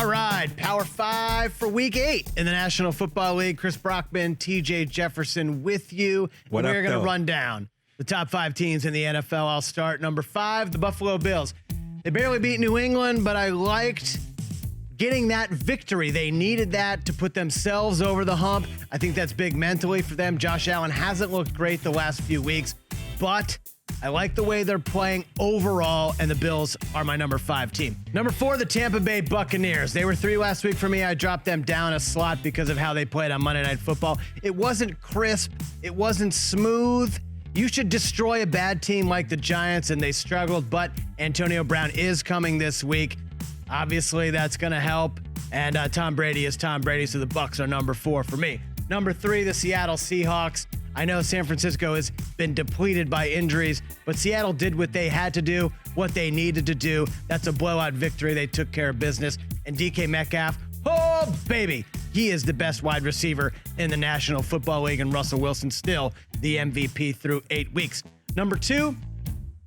All right, Power 5 for Week 8 in the National Football League. Chris Brockman, TJ Jefferson with you. What We're up, going to though? run down the top 5 teams in the NFL. I'll start number 5, the Buffalo Bills. They barely beat New England, but I liked getting that victory. They needed that to put themselves over the hump. I think that's big mentally for them. Josh Allen hasn't looked great the last few weeks, but I like the way they're playing overall, and the Bills are my number 5 team. Number 4, the Tampa Bay Buccaneers. They were 3 last week for me. I dropped them down a slot because of how they played on Monday Night Football. It wasn't crisp. It wasn't smooth. You should destroy a bad team like the Giants, and they struggled, but Antonio Brown is coming this week. Obviously, that's going to help, and Tom Brady is Tom Brady, so the Bucs are number 4 for me. Number 3, the Seattle Seahawks. I know San Francisco has been depleted by injuries, but Seattle did what they had to do, what they needed to do. That's a blowout victory. They took care of business. And DK Metcalf, oh, baby, he is the best wide receiver in the National Football League, and Russell Wilson still the MVP through 8 weeks. Number 2,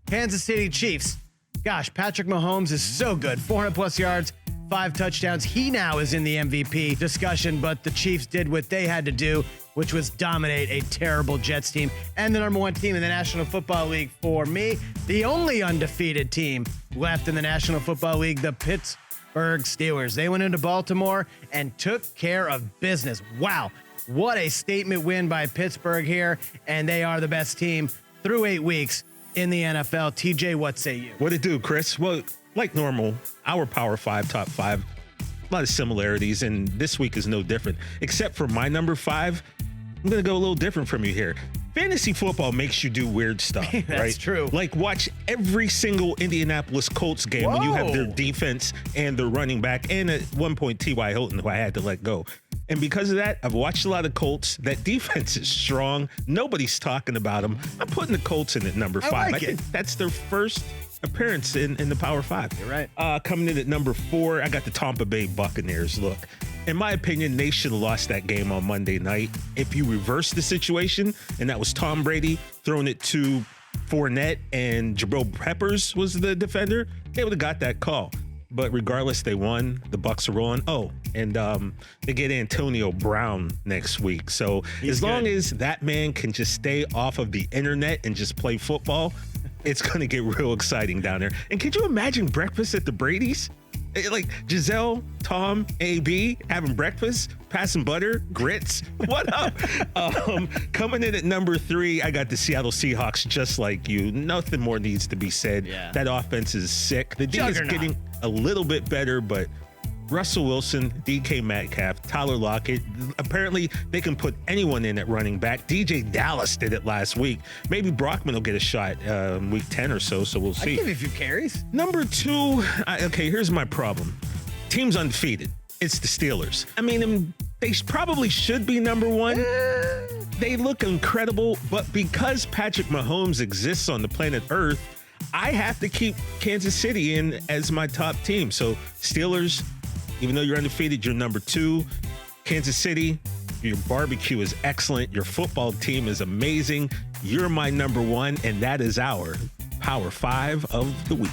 Kansas City Chiefs. Gosh, Patrick Mahomes is so good. 400-plus yards, 5 touchdowns. He now is in the MVP discussion, but the Chiefs did what they had to do, which was dominate a terrible Jets team. And the number 1 team in the National Football League for me, the only undefeated team left in the National Football League, the Pittsburgh Steelers. They went into Baltimore and took care of business. Wow, what a statement win by Pittsburgh here, and they are the best team through 8 weeks in the NFL. TJ, what say you? What it do, Chris? Well, like normal, our Power 5, top 5, a lot of similarities, and this week is no different. Except for my number 5, I'm going to go a little different from you here. Fantasy football makes you do weird stuff, That's right? true. Like watch every single Indianapolis Colts game when you have their defense and their running back, and at one point T.Y. Hilton, who I had to let go. And because of that, I've watched a lot of Colts. That defense is strong. Nobody's talking about them. I'm putting the Colts in at number 5. like I it. think that's their first appearance in the Power 5. You're right. Coming in at number 4, I got the Tampa Bay Buccaneers. Look, in my opinion, they should have lost that game on Monday night. If you reverse the situation, and that was Tom Brady throwing it to Fournette and Jabril Peppers was the defender, they would have got that call. But regardless, they won. The Bucs are rolling. Oh, and they get Antonio Brown next week. So as long as that man can just stay off of the internet and just play football, it's going to get real exciting down there. And could you imagine breakfast at the Brady's? Like Giselle, Tom, AB having breakfast, passing butter, grits. What up? Coming in at number 3, I got the Seattle Seahawks, just like you. Nothing more needs to be said. Yeah. That offense is sick. The D is getting a little bit better, but Russell Wilson, DK Metcalf, Tyler Lockett. Apparently, they can put anyone in at running back. DJ Dallas did it last week. Maybe Brockman will get a shot week 10 or so we'll see. I'll give you a few carries. Number 2, okay, here's my problem. Team's undefeated. It's the Steelers. I mean, they probably should be number 1. They look incredible, but because Patrick Mahomes exists on the planet Earth, I have to keep Kansas City in as my top team. So Steelers, even though you're undefeated, you're number 2. Kansas City, your barbecue is excellent. Your football team is amazing. You're my number 1, and that is our Power 5 of the week.